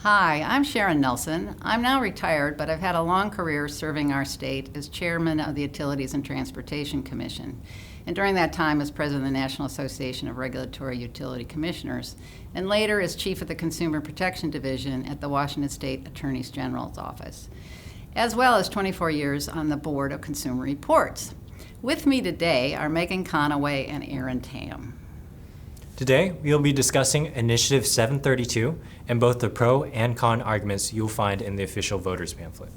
Hi, I'm Sharon Nelson. I'm now retired, but I've had a long career serving our state as chairman of the Utilities and Transportation Commission, and during that time as president of the National Association of Regulatory Utility Commissioners, and later as chief of the Consumer Protection Division at the Washington State Attorney General's Office, as well as 24 years on the Board of Consumer Reports. With me today are Megan Conaway and Aaron Tam. Today, we'll be discussing Initiative 732 and both the pro and con arguments you'll find in the official voters pamphlet.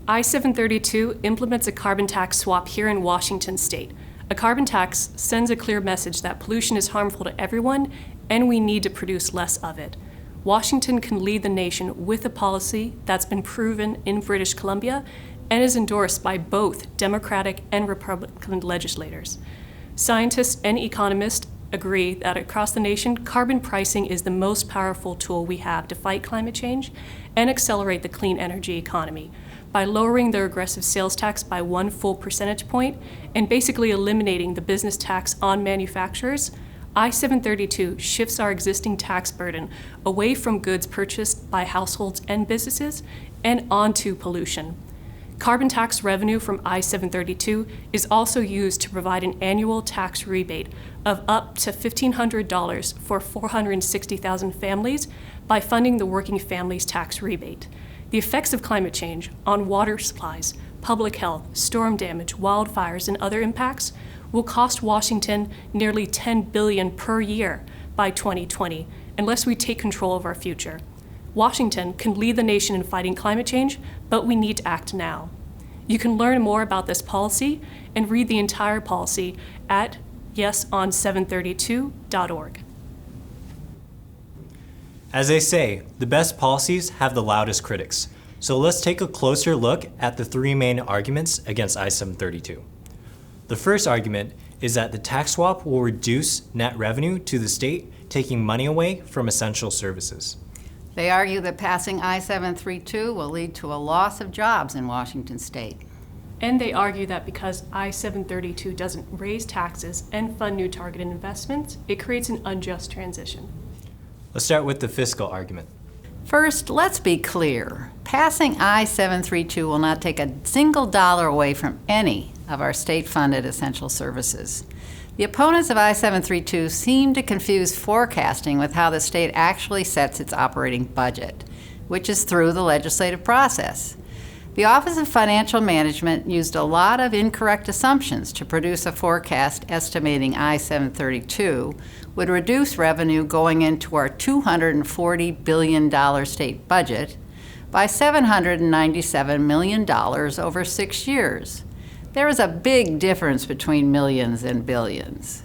I-732 implements a carbon tax swap here in Washington state. A carbon tax sends a clear message that pollution is harmful to everyone and we need to produce less of it. Washington can lead the nation with a policy that's been proven in British Columbia and is endorsed by both Democratic and Republican legislators. Scientists and economists agree that across the nation, carbon pricing is the most powerful tool we have to fight climate change and accelerate the clean energy economy by lowering their aggressive sales tax by 1 full percentage point and basically eliminating the business tax on manufacturers. I-732 shifts our existing tax burden away from goods purchased by households and businesses and onto pollution. Carbon tax revenue from I-732 is also used to provide an annual tax rebate of up to $1,500 for 460,000 families by funding the Working Families Tax Rebate. The effects of climate change on water supplies, public health, storm damage, wildfires, and other impacts will cost Washington nearly $10 billion per year by 2020 unless we take control of our future. Washington can lead the nation in fighting climate change, but we need to act now. You can learn more about this policy and read the entire policy at yeson732.org. As they say, the best policies have the loudest critics. So let's take a closer look at the three main arguments against I-732. The first argument is that the tax swap will reduce net revenue to the state, taking money away from essential services. They argue that passing I-732 will lead to a loss of jobs in Washington state. And they argue that because I-732 doesn't raise taxes and fund new targeted investments, it creates an unjust transition. Let's start with the fiscal argument. First, let's be clear. Passing I-732 will not take a single dollar away from any of our state-funded essential services. The opponents of I-732 seem to confuse forecasting with how the state actually sets its operating budget, which is through the legislative process. The Office of Financial Management used a lot of incorrect assumptions to produce a forecast estimating I-732 would reduce revenue going into our $240 billion state budget by $797 million over 6 years. There is a big difference between millions and billions.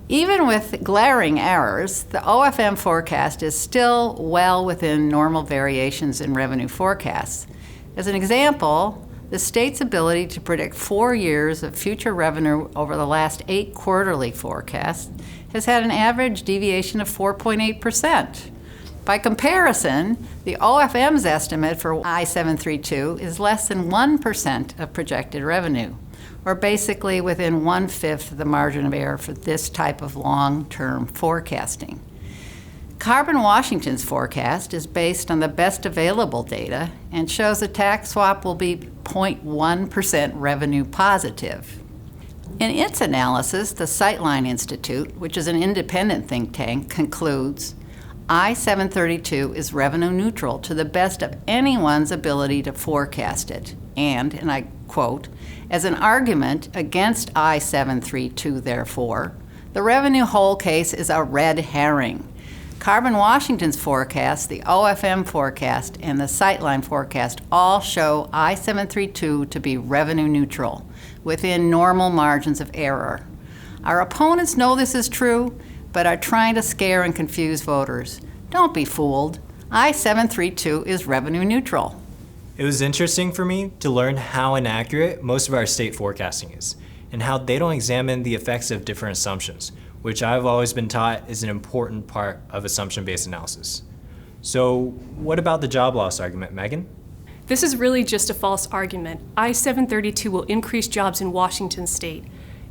Even with glaring errors, the OFM forecast is still well within normal variations in revenue forecasts. As an example, the state's ability to predict 4 years of future revenue over the last 8 quarterly forecasts has had an average deviation of 4.8%. By comparison, the OFM's estimate for I-732 is less than 1% of projected revenue, or basically within 1/5 of the margin of error for this type of long-term forecasting. Carbon Washington's forecast is based on the best available data and shows the tax swap will be 0.1% revenue positive. In its analysis, the Sightline Institute, which is an independent think tank, concludes I-732 is revenue neutral to the best of anyone's ability to forecast it. And I quote, as an argument against I-732, therefore, the revenue hole case is a red herring. Carbon Washington's forecast, the OFM forecast, and the Sightline forecast all show I-732 to be revenue neutral, within normal margins of error. Our opponents know this is true, but are trying to scare and confuse voters. Don't be fooled. I-732 is revenue neutral. It was interesting for me to learn how inaccurate most of our state forecasting is, and how they don't examine the effects of different assumptions, which I've always been taught is an important part of assumption-based analysis. So what about the job loss argument, Megan? This is really just a false argument. I-732 will increase jobs in Washington state.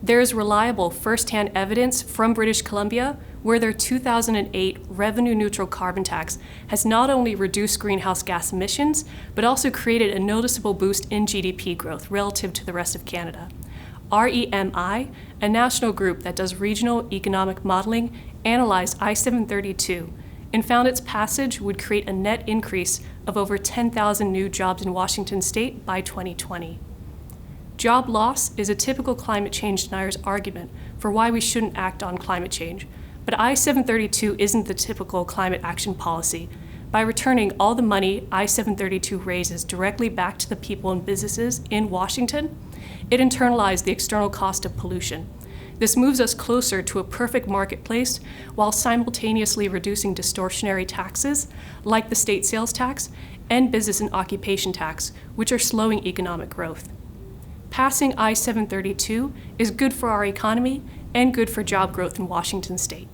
There is reliable first-hand evidence from British Columbia where their 2008 revenue-neutral carbon tax has not only reduced greenhouse gas emissions, but also created a noticeable boost in GDP growth relative to the rest of Canada. REMI, a national group that does regional economic modeling, analyzed I-732 and found its passage would create a net increase of over 10,000 new jobs in Washington state by 2020. Job loss is a typical climate change denier's argument for why we shouldn't act on climate change, but I-732 isn't the typical climate action policy. By returning all the money I-732 raises directly back to the people and businesses in Washington, it internalized the external cost of pollution. This moves us closer to a perfect marketplace while simultaneously reducing distortionary taxes like the state sales tax and business and occupation tax, which are slowing economic growth. Passing I-732 is good for our economy and good for job growth in Washington state.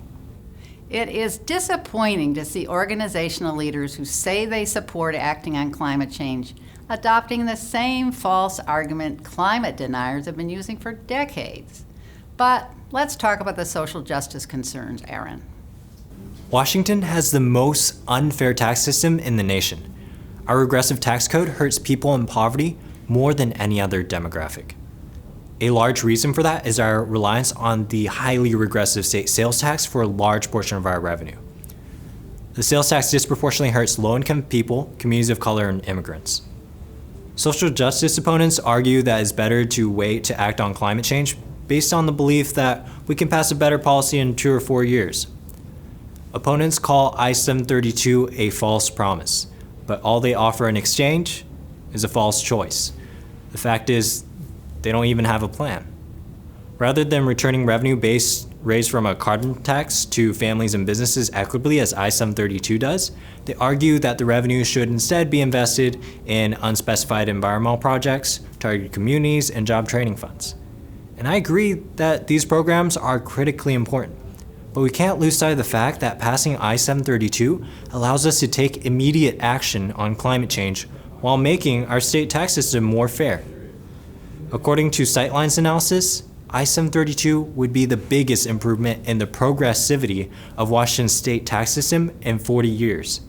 It is disappointing to see organizational leaders who say they support acting on climate change adopting the same false argument climate deniers have been using for decades. But let's talk about the social justice concerns, Aaron. Washington has the most unfair tax system in the nation. Our regressive tax code hurts people in poverty more than any other demographic. A large reason for that is our reliance on the highly regressive state sales tax for a large portion of our revenue. The sales tax disproportionately hurts low-income people, communities of color, and immigrants. Social justice opponents argue that it's better to wait to act on climate change based on the belief that we can pass a better policy in 2 or 4 years. Opponents call I-732 a false promise, but all they offer in exchange is a false choice. The fact is, they don't even have a plan. Rather than returning revenue raised from a carbon tax to families and businesses equitably as I-732 does, they argue that the revenue should instead be invested in unspecified environmental projects, targeted communities, and job training funds. And I agree that these programs are critically important, but we can't lose sight of the fact that passing I-732 allows us to take immediate action on climate change while making our state tax system more fair. According to Sightlines analysis, I-732 would be the biggest improvement in the progressivity of Washington's state tax system in 40 years,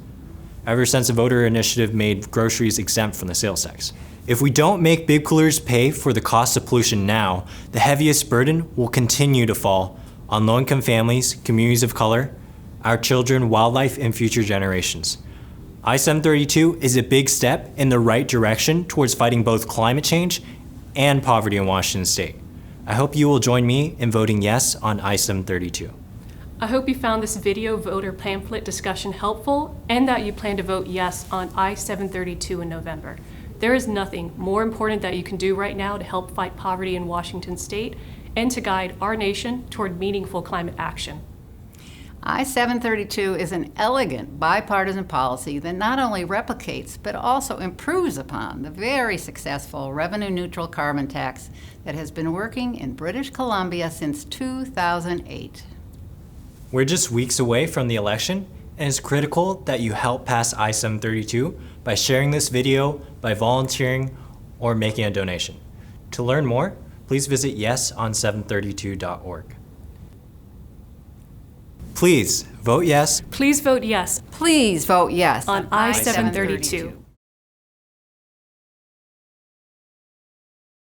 ever since a voter initiative made groceries exempt from the sales tax. If we don't make big polluters pay for the cost of pollution now, the heaviest burden will continue to fall on low-income families, communities of color, our children, wildlife, and future generations. I-732 is a big step in the right direction towards fighting both climate change and poverty in Washington state. I hope you will join me in voting yes on I-732. I hope you found this video voter pamphlet discussion helpful and that you plan to vote yes on I-732 in November. There is nothing more important that you can do right now to help fight poverty in Washington state and to guide our nation toward meaningful climate action. I-732 is an elegant bipartisan policy that not only replicates but also improves upon the very successful revenue-neutral carbon tax that has been working in British Columbia since 2008. We're just weeks away from the election, and it's critical that you help pass I-732 by sharing this video, by volunteering, or making a donation. To learn more, please visit yeson732.org. Please vote yes. Please vote yes Please vote yes on I-732.